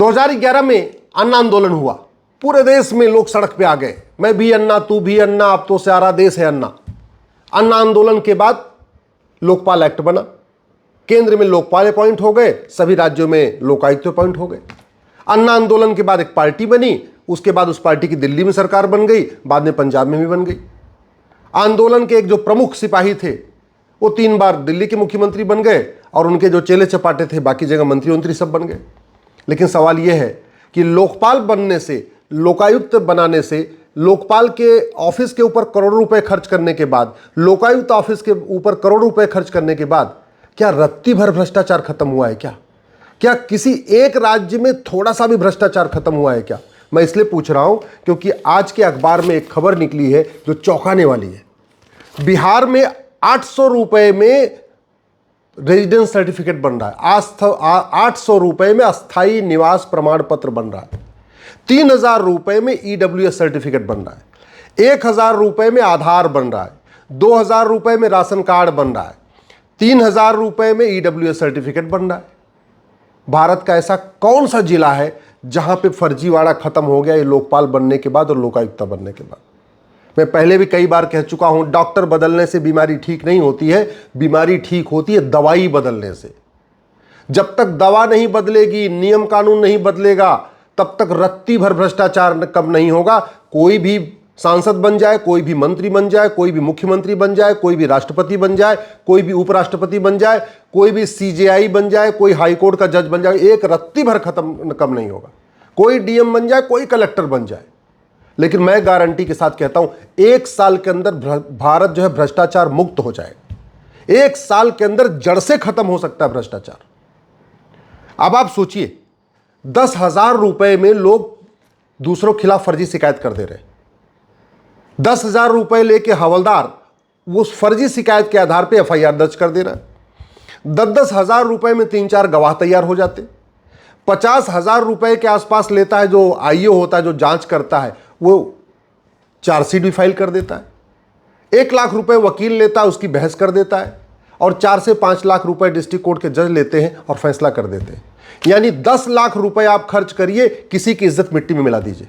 2011 में अन्ना आंदोलन हुआ, पूरे देश में लोग सड़क पे आ गए, मैं भी अन्ना तू भी अन्ना, अब तो सारा देश है अन्ना। अन्ना आंदोलन के बाद लोकपाल एक्ट बना, केंद्र में लोकपाल अपॉइंट हो गए, सभी राज्यों में लोकायुक्त अपॉइंट हो गए। अन्ना आंदोलन के बाद एक पार्टी बनी, उसके बाद उस पार्टी की दिल्ली में सरकार बन गई, बाद में पंजाब में भी बन गई। आंदोलन के एक जो प्रमुख सिपाही थे वो 3 बार दिल्ली के मुख्यमंत्री बन गए और उनके जो चेले चपाटे थे बाकी जगह मंत्री सब बन गए। लेकिन सवाल यह है कि लोकपाल बनने से, लोकायुक्त बनाने से, लोकपाल के ऑफिस के ऊपर करोड़ों रुपए खर्च करने के बाद, लोकायुक्त ऑफिस के ऊपर करोड़ों रुपए खर्च करने के बाद क्या रत्ती भर भ्रष्टाचार खत्म हुआ है? क्या किसी एक राज्य में थोड़ा सा भी भ्रष्टाचार खत्म हुआ है क्या? मैं इसलिए पूछ रहा हूं क्योंकि आज के अखबार में एक खबर निकली है जो चौंकाने वाली है। बिहार में 800 रुपए में रेजिडेंस सर्टिफिकेट बन रहा है, 800 रुपए में अस्थायी निवास प्रमाण पत्र बन रहा है, 3000 रुपए में ईडब्ल्यूएस सर्टिफिकेट बन रहा है, 1000 रुपए में आधार बन रहा है, 2000 रुपए में राशन कार्ड बन रहा है, 3000 रुपए में ईडब्ल्यूएस सर्टिफिकेट बन रहा है। भारत का ऐसा कौन सा जिला है जहां पे फर्जीवाड़ा खत्म हो गया ये लोकपाल बनने के बाद और लोकायुक्त बनने के बाद? मैं पहले भी कई बार कह चुका हूं, डॉक्टर बदलने से बीमारी ठीक नहीं होती है, बीमारी ठीक होती है दवाई बदलने से। जब तक दवा नहीं बदलेगी, नियम कानून नहीं बदलेगा, तब तक रत्ती भर भ्रष्टाचार कम नहीं होगा। कोई भी सांसद बन जाए, कोई भी मंत्री बन जाए, कोई भी मुख्यमंत्री बन जाए, कोई भी राष्ट्रपति बन जाए, कोई भी उपराष्ट्रपति बन जाए, कोई भी सीजेआई बन जाए, कोई हाईकोर्ट का जज बन जाए, एक रत्ती भर कम नहीं होगा। कोई डीएम बन जाए, कोई कलेक्टर बन जाए, लेकिन मैं गारंटी के साथ कहता हूं 1 साल के अंदर भारत जो है भ्रष्टाचार मुक्त हो जाएगा। 1 साल के अंदर जड़ से खत्म हो सकता है भ्रष्टाचार। अब आप सोचिए, 10,000 रुपए में लोग दूसरों के खिलाफ फर्जी शिकायत कर दे रहे हैं। 10,000 रुपए लेके हवलदार उस फर्जी शिकायत के आधार पर एफआईआर दर्ज कर दे रहा है। 10-10 हजार रुपए में 3-4 गवाह तैयार हो जाते। 50,000 रुपए के आसपास लेता है जो आईओ होता है, जो जांच करता है, वो चार्जशीट भी फाइल कर देता है। 1 लाख रुपए वकील लेता है, उसकी बहस कर देता है, और 4 से 5 लाख रुपए डिस्ट्रिक्ट कोर्ट के जज लेते हैं और फैसला कर देते हैं। यानी 10 लाख रुपए आप खर्च करिए, किसी की इज्जत मिट्टी में मिला दीजिए।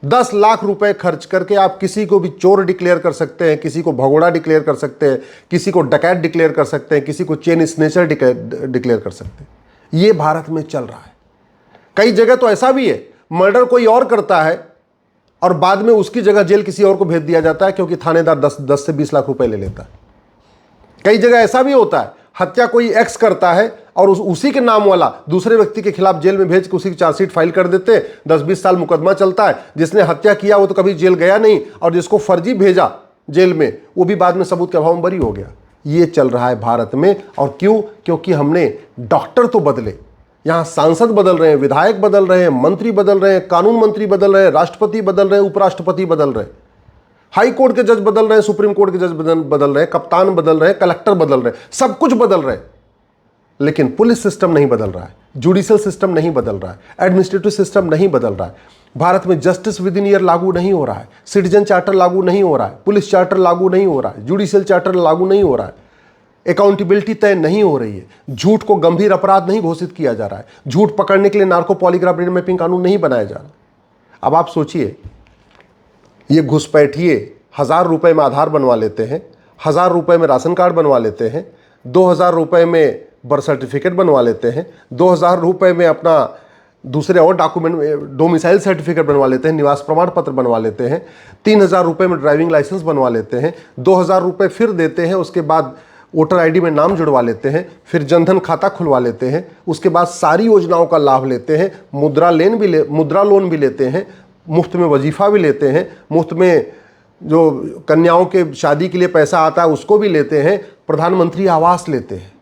10 लाख रुपए खर्च करके आप किसी को भी चोर डिक्लेयर कर सकते हैं, किसी को भगोड़ा डिक्लेयर कर सकते हैं, किसी को डकैत डिक्लेयर कर सकते हैं, किसी को चेन स्नेचर डिक्लेयर कर सकते हैं। ये भारत में चल रहा है। कई जगह तो ऐसा भी है, मर्डर कोई और करता है और बाद में उसकी जगह जेल किसी और को भेज दिया जाता है क्योंकि थानेदार 10 से 20 लाख रुपए ले लेता है। कई जगह ऐसा भी होता है, हत्या कोई एक्स करता है और उसी के नाम वाला दूसरे व्यक्ति के खिलाफ जेल में भेज के उसी की चार्जशीट फाइल कर देते हैं। 10-20 साल मुकदमा चलता है। जिसने हत्या किया वो तो कभी जेल गया नहीं, और जिसको फर्जी भेजा जेल में वो भी बाद में सबूत के अभाव में बरी हो गया। ये चल रहा है भारत में। और क्यों? क्योंकि हमने डॉक्टर तो बदले, यहाँ सांसद बदल रहे हैं, विधायक बदल रहे हैं, मंत्री बदल रहे हैं, कानून मंत्री बदल रहे हैं, राष्ट्रपति बदल रहे हैं, उपराष्ट्रपति बदल रहे हैं, हाई कोर्ट के जज बदल रहे हैं, सुप्रीम कोर्ट के जज बदल रहे हैं, कप्तान बदल रहे हैं, कलेक्टर बदल रहे हैं, सब कुछ बदल रहे हैं। लेकिन पुलिस सिस्टम नहीं बदल रहा है, जुडिशियल सिस्टम नहीं बदल रहा है, एडमिनिस्ट्रेटिव सिस्टम नहीं बदल रहा है। भारत में जस्टिस विद इन ईयर लागू नहीं हो रहा है, सिटीजन चार्टर लागू नहीं हो रहा है, पुलिस चार्टर लागू नहीं हो रहा है, जुडिशियल चार्टर लागू नहीं हो रहा है, अकाउंटेबिलिटी तय नहीं हो रही है, झूठ को गंभीर अपराध नहीं घोषित किया जा रहा है, झूठ पकड़ने के लिए नार्को पॉलीग्राफ ब्रेन मैपिंग कानून नहीं बनाया जा रहा। अब आप सोचिए, ये घुसपैठिए 1000 रुपए में आधार बनवा लेते हैं, 1000 रुपए में राशन कार्ड बनवा लेते हैं, 2000 रुपए में बर्थ सर्टिफिकेट बनवा लेते हैं, 2000 रुपए में अपना दूसरे और डॉक्यूमेंट डोमिसाइल सर्टिफिकेट बनवा लेते हैं, निवास प्रमाण पत्र बनवा लेते हैं, 3000 रुपए में ड्राइविंग लाइसेंस बनवा लेते हैं, 2000 रुपए फिर देते हैं, उसके बाद वोटर आईडी में नाम जुड़वा लेते हैं, फिर जनधन खाता खुलवा लेते हैं, उसके बाद सारी योजनाओं का लाभ लेते हैं, मुद्रा लोन भी लेते हैं, मुफ्त में वजीफा भी लेते हैं, मुफ्त में जो कन्याओं के शादी के लिए पैसा आता है उसको भी लेते हैं, प्रधानमंत्री आवास लेते हैं।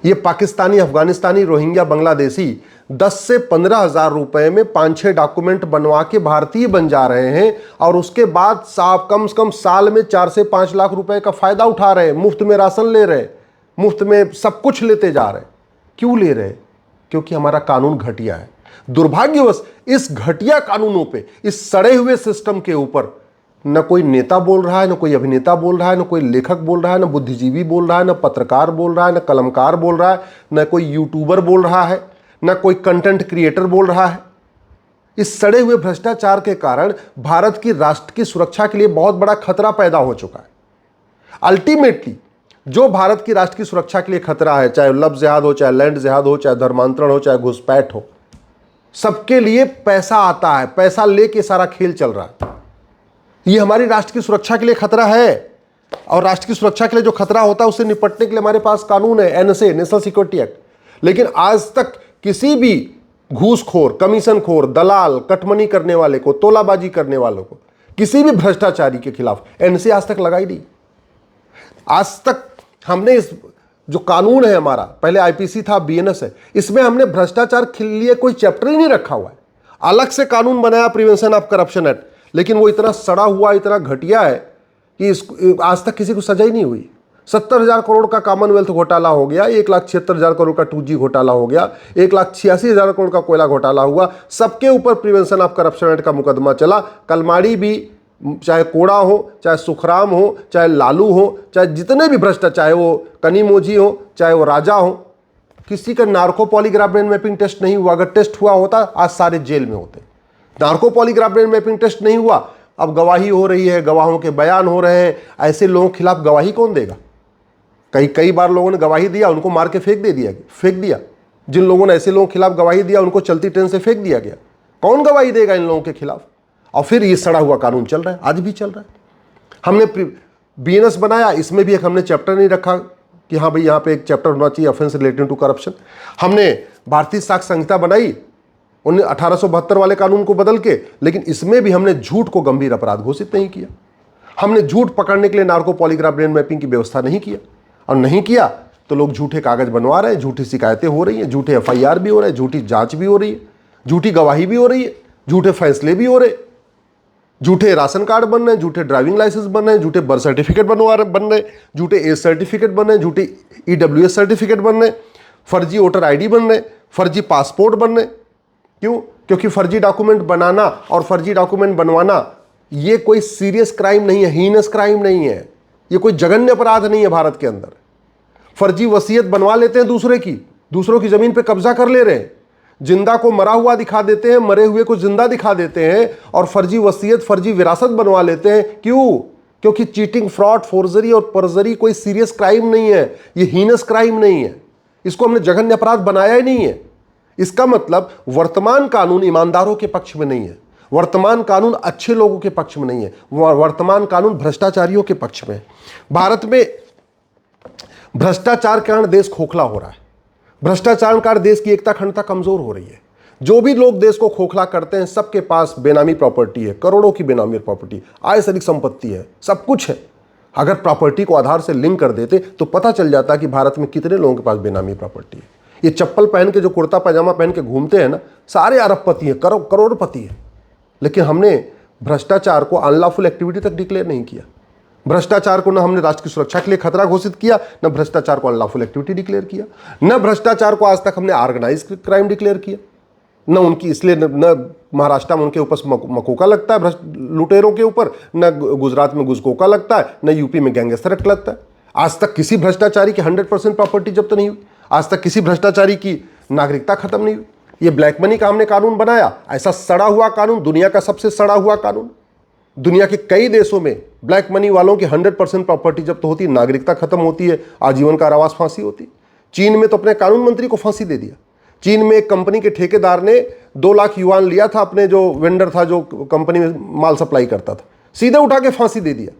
ये पाकिस्तानी, अफगानिस्तानी, रोहिंग्या, बांग्लादेशी 10 से 15 हजार रुपए में 5-6 डॉक्यूमेंट बनवा के भारतीय बन जा रहे हैं, और उसके बाद साहब कम से कम साल में 4 से 5 लाख रुपए का फायदा उठा रहे हैं, मुफ्त में राशन ले रहे हैं, मुफ्त में सब कुछ लेते जा रहे हैं। क्यों ले रहे हैं? क्योंकि हमारा कानून घटिया है। दुर्भाग्यवश इस घटिया कानूनों पे, इस सड़े हुए सिस्टम के ऊपर न कोई नेता बोल रहा है, न कोई अभिनेता बोल रहा है, न कोई लेखक बोल रहा है, न बुद्धिजीवी बोल रहा है, न पत्रकार बोल रहा है, न कलमकार बोल रहा है, न कोई यूट्यूबर बोल रहा है, ना कोई कंटेंट क्रिएटर बोल रहा है। इस सड़े हुए भ्रष्टाचार के कारण भारत की राष्ट्र की सुरक्षा के लिए बहुत बड़ा खतरा पैदा हो चुका है। अल्टीमेटली जो भारत की राष्ट्र की सुरक्षा के लिए खतरा है, चाहे लव जिहाद हो, चाहे लैंड जिहाद हो, चाहे धर्मांतरण हो, चाहे घुसपैठ हो, सबके लिए पैसा आता है। पैसा लेके सारा खेल चल रहा है। ये हमारी राष्ट्र की सुरक्षा के लिए खतरा है, और राष्ट्र की सुरक्षा के लिए जो खतरा होता है उससे निपटने के लिए हमारे पास कानून है, एनएसए, नेशनल सिक्योरिटी एक्ट। लेकिन आज तक किसी भी घूसखोर, कमीशनखोर, दलाल, कटमनी करने वाले को, तोलाबाजी करने वालों को, किसी भी भ्रष्टाचारी के खिलाफ एनएसए आज तक लगाई नहीं। आज तक हमने इस जो कानून है हमारा, पहले आईपीसी था, बीएनएस है, इसमें हमने भ्रष्टाचार के लिए कोई चैप्टर ही नहीं रखा हुआ है। अलग से कानून बनाया, प्रिवेंशन ऑफ करप्शन एक्ट, लेकिन वो इतना सड़ा हुआ, इतना घटिया है कि आज तक किसी को सजा ही नहीं हुई। 70,000 करोड़ का कॉमनवेल्थ घोटाला हो गया, 1,76,000 करोड़ का 2G घोटाला हो गया, 1,86,000 करोड़ का कोयला घोटाला हुआ। सबके ऊपर प्रिवेंशन ऑफ करप्शन एक्ट का मुकदमा चला। कलमाड़ी भी, चाहे कोड़ा हो, चाहे सुखराम हो, चाहे लालू हो, चाहे जितने भी भ्रष्टाचार, चाहे वो कनीमोजी हो, चाहे वो राजा हो, किसी का narco polygraph brain mapping test नहीं हुआ। अगर टेस्ट हुआ होता आज सारे जेल में होते। Narco polygraph brain mapping test नहीं हुआ, अब गवाही हो रही है, गवाहों के बयान हो रहे हैं। ऐसे लोगों के खिलाफ गवाही कौन देगा? कई बार लोगों ने गवाही दिया, उनको मार के फेंक दिया। जिन लोगों ने ऐसे लोगों के खिलाफ गवाही दिया उनको चलती ट्रेन से फेंक दिया गया। कौन गवाही देगा इन लोगों के खिलाफ? और फिर ये सड़ा हुआ कानून चल रहा है, आज भी चल रहा है। हमने बीएनएस बनाया, इसमें भी एक हमने चैप्टर नहीं रखा कि हाँ भाई यहाँ पे एक चैप्टर होना चाहिए ऑफेंस रिलेटिंग टू करप्शन। हमने भारतीय साक्ष्य संहिता बनाई 1872 वाले कानून को बदल के, लेकिन इसमें भी हमने झूठ को गंभीर अपराध घोषित नहीं किया। हमने झूठ पकड़ने के लिए नार्को पॉलीग्राफ ब्रेन मैपिंग की व्यवस्था नहीं किया, और नहीं किया तो लोग झूठे कागज बनवा रहे हैं, झूठी शिकायतें हो रही हैं, झूठे एफआईआर भी हो रहे हैं, झूठी जांच भी हो रही है, झूठी गवाही भी हो रही है, झूठे फैसले भी हो रहे, झूठे राशन कार्ड बन रहे हैं, झूठे ड्राइविंग लाइसेंस बन रहे हैं, झूठे बर्थ सर्टिफिकेट बन रहे, झूठे एज सर्टिफिकेट बन रहे, झूठे ईडब्ल्यूएस सर्टिफिकेट बन रहे, फर्जी वोटर आईडी बन रहे, फर्जी पासपोर्ट बन रहे। क्यों? क्योंकि फर्जी डॉक्यूमेंट बनाना और फर्जी डॉक्यूमेंट बनवाना ये कोई सीरियस क्राइम नहीं है, हीनस क्राइम नहीं है, ये कोई जघन्य अपराध नहीं है भारत के अंदर। फर्जी वसीयत बनवा लेते हैं दूसरों की जमीन पे कब्जा कर ले रहे हैं, जिंदा को मरा हुआ दिखा देते हैं, मरे हुए को जिंदा दिखा देते हैं, और फर्जी वसीयत, फर्जी विरासत बनवा लेते हैं। क्यों? क्योंकि चीटिंग, फ्रॉड, फोर्जरी और परजरी कोई सीरियस क्राइम नहीं है, ये हीनस क्राइम नहीं है, इसको हमने जघन्य अपराध बनाया ही नहीं है। इसका मतलब वर्तमान कानून ईमानदारों के पक्ष में नहीं है, वर्तमान कानून अच्छे लोगों के पक्ष में नहीं है, वर्तमान कानून भ्रष्टाचारियों के पक्ष में है। भारत में भ्रष्टाचार के कारण देश खोखला हो रहा है, भ्रष्टाचार के कारण देश की एकता अखंडता कमजोर हो रही है। जो भी लोग देश को खोखला करते हैं सबके पास बेनामी प्रॉपर्टी है, करोड़ों की बेनामी प्रॉपर्टी, आय से अधिक संपत्ति है, सब कुछ है। अगर प्रॉपर्टी को आधार से लिंक कर देते तो पता चल जाता कि भारत में कितने लोगों के पास बेनामी प्रॉपर्टी है। ये चप्पल पहन के, जो कुर्ता पैजामा पहन के घूमते हैं ना, सारे अरबपति हैं, करोड़पति हैं। लेकिन हमने भ्रष्टाचार को अनलॉफुल एक्टिविटी तक डिक्लेयर नहीं किया। भ्रष्टाचार को न हमने राष्ट्र की सुरक्षा के लिए खतरा घोषित किया, न भ्रष्टाचार को अनलॉफुल एक्टिविटी डिक्लेयर किया, न भ्रष्टाचार को आज तक हमने ऑर्गेनाइज क्राइम डिक्लेयर किया, न उनकी, इसलिए न महाराष्ट्र में उनके ऊपर मकोका लगता है लुटेरों के ऊपर, न गुजरात में घुसकोका लगता है, न यूपी में गैंगस्टर एक्ट लगता है। आज तक किसी भ्रष्टाचारी की 100% प्रॉपर्टी जब्त नहीं हुई, आज तक किसी भ्रष्टाचारी की नागरिकता खत्म नहीं हुई। ये ब्लैक मनी का हमने कानून बनाया, ऐसा सड़ा हुआ कानून, दुनिया का सबसे सड़ा हुआ कानून। दुनिया के कई देशों में ब्लैक मनी वालों की 100% प्रॉपर्टी जब्त होती है, नागरिकता खत्म होती है, आजीवन कारावास, फांसी होती है। चीन में तो अपने कानून मंत्री को फांसी दे दिया। चीन में एक कंपनी के ठेकेदार ने 2 लाख युआन लिया था, अपने जो वेंडर था, जो कंपनी में माल सप्लाई करता था, सीधे उठा के फांसी दे दिया।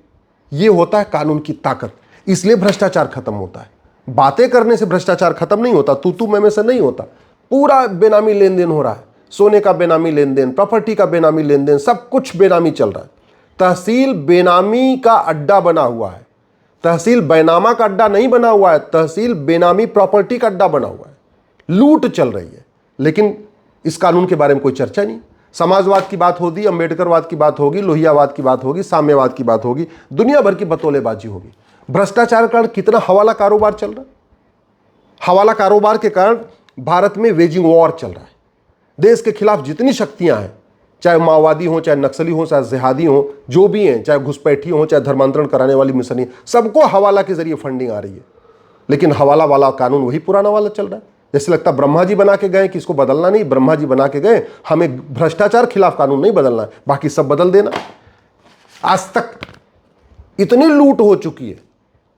ये होता है कानून की ताकत, इसलिए भ्रष्टाचार खत्म होता है। बातें करने से भ्रष्टाचार खत्म नहीं होता, तू मैं से नहीं होता। पूरा बेनामी लेन देन हो रहा है, सोने का बेनामी लेन देन, प्रॉपर्टी का बेनामी लेन देन, सब कुछ बेनामी चल रहा है। तहसील बेनामी का अड्डा बना हुआ है, तहसील बैनामा का अड्डा नहीं बना हुआ है, तहसील बेनामी प्रॉपर्टी का अड्डा बना हुआ है। लूट चल रही है, लेकिन इस कानून के बारे में कोई चर्चा नहीं। समाजवाद की बात होगी, अम्बेडकरवाद की बात होगी, लोहियावाद की बात होगी, साम्यवाद की बात होगी, दुनिया भर की बतौलेबाजी होगी। भ्रष्टाचार के कारण कितना हवाला कारोबार चल रहा है। हवाला कारोबार के कारण भारत में वेजिंग वॉर चल रहा है। देश के खिलाफ जितनी शक्तियां हैं, चाहे माओवादी हो, चाहे नक्सली हो, चाहे जिहादी हो, जो भी हैं, चाहे घुसपैठी हो, चाहे धर्मांतरण कराने वाली मिशनी, सबको हवाला के जरिए फंडिंग आ रही है। लेकिन हवाला वाला कानून वही पुराना वाला चल रहा है। जैसे लगता ब्रह्मा जी बना के गए कि इसको बदलना नहीं, ब्रह्मा जी बना के गए हमें भ्रष्टाचार खिलाफ कानून नहीं बदलना है, बाकी सब बदल देना। आज तक इतनी लूट हो चुकी है,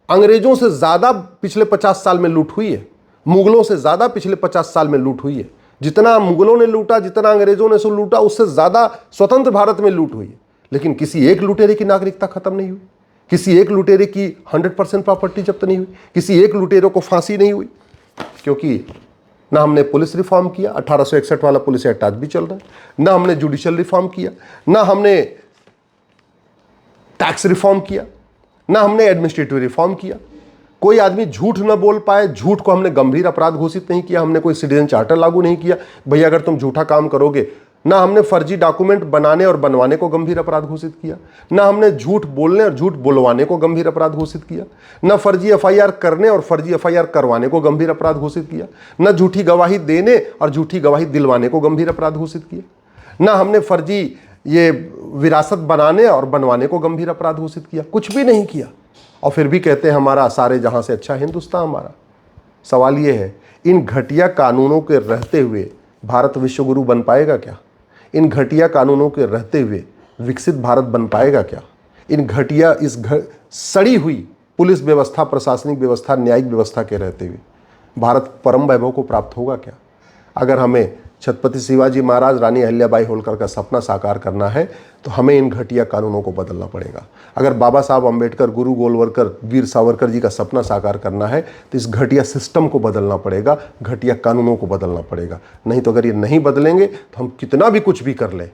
अंग्रेजों से ज्यादा पिछले 50 साल में लूट हुई है, मुगलों से ज्यादा पिछले 50 साल में लूट हुई है। जितना मुगलों ने लूटा, जितना अंग्रेजों ने सो लूटा, उससे ज्यादा स्वतंत्र भारत में लूट हुई है। लेकिन किसी एक लुटेरे की नागरिकता खत्म नहीं हुई, किसी एक लुटेरे की 100% प्रॉपर्टी जब्त नहीं हुई, किसी एक लुटेरों को फांसी नहीं हुई। क्योंकि ना हमने पुलिस रिफॉर्म किया, 1861 वाला पुलिस एक्ट आज भी चल रहा है, ना हमने जुडिशियल रिफॉर्म किया, ना हमने टैक्स रिफॉर्म किया, ना हमने एडमिनिस्ट्रेटिव रिफॉर्म किया। कोई आदमी झूठ न बोल पाए, झूठ को हमने गंभीर अपराध घोषित नहीं किया, हमने कोई सिटीजन चार्टर लागू नहीं किया, भैया अगर तुम झूठा काम करोगे। ना हमने फर्जी डॉक्यूमेंट बनाने और बनवाने को गंभीर अपराध घोषित किया, ना हमने झूठ बोलने और झूठ बुलवाने को गंभीर अपराध घोषित किया, ना फर्जी एफआईआर करने और फर्जी एफआईआर करवाने को गंभीर अपराध घोषित किया, ना झूठी गवाही देने और झूठी गवाही दिलवाने को गंभीर अपराध घोषित किया, ना हमने फर्जी ये विरासत बनाने और बनवाने को गंभीर अपराध घोषित किया। कुछ भी नहीं किया, और फिर भी कहते हैं हमारा सारे जहां से अच्छा हिंदुस्तान हमारा। सवाल ये है, इन घटिया कानूनों के रहते हुए भारत विश्वगुरु बन पाएगा क्या? इन घटिया कानूनों के रहते हुए विकसित भारत बन पाएगा क्या? इन घटिया सड़ी हुई पुलिस व्यवस्था, प्रशासनिक व्यवस्था, न्यायिक व्यवस्था के रहते हुए भारत परम वैभव को प्राप्त होगा क्या? अगर हमें छत्रपति शिवाजी महाराज, रानी अहिल्याबाई होलकर का सपना साकार करना है तो हमें इन घटिया कानूनों को बदलना पड़ेगा। अगर बाबा साहब अम्बेडकर, गुरु गोलवलकर, वीर सावरकर जी का सपना साकार करना है तो इस घटिया सिस्टम को बदलना पड़ेगा, घटिया कानूनों को बदलना पड़ेगा। नहीं तो अगर ये नहीं बदलेंगे तो हम कितना भी कुछ भी कर लें,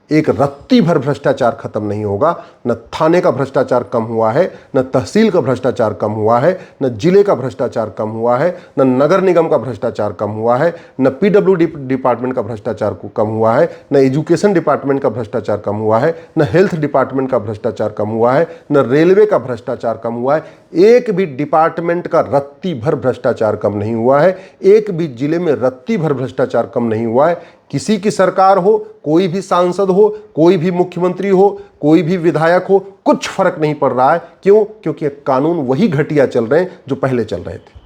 एक रत्ती भर भ्रष्टाचार खत्म नहीं होगा। न थाने का भ्रष्टाचार कम हुआ है, न तहसील का भ्रष्टाचार कम हुआ है, न जिले का भ्रष्टाचार कम हुआ है, न नगर निगम का भ्रष्टाचार कम हुआ है, न पीडब्ल्यूडी डिपार्टमेंट का भ्रष्टाचार कम हुआ है, न एजुकेशन डिपार्टमेंट का भ्रष्टाचार कम हुआ है, न हेल्थ डिपार्टमेंट का भ्रष्टाचार कम हुआ है, न रेलवे का भ्रष्टाचार कम हुआ है। एक भी डिपार्टमेंट का रत्ती भर भ्रष्टाचार कम नहीं हुआ है, एक भी जिले में रत्ती भर भ्रष्टाचार कम नहीं हुआ है। किसी की सरकार हो, कोई भी सांसद हो, कोई भी मुख्यमंत्री हो, कोई भी विधायक हो, कुछ फर्क नहीं पड़ रहा है। क्यों? क्योंकि कानून वही घटिया चल रहे हैं जो पहले चल रहे थे।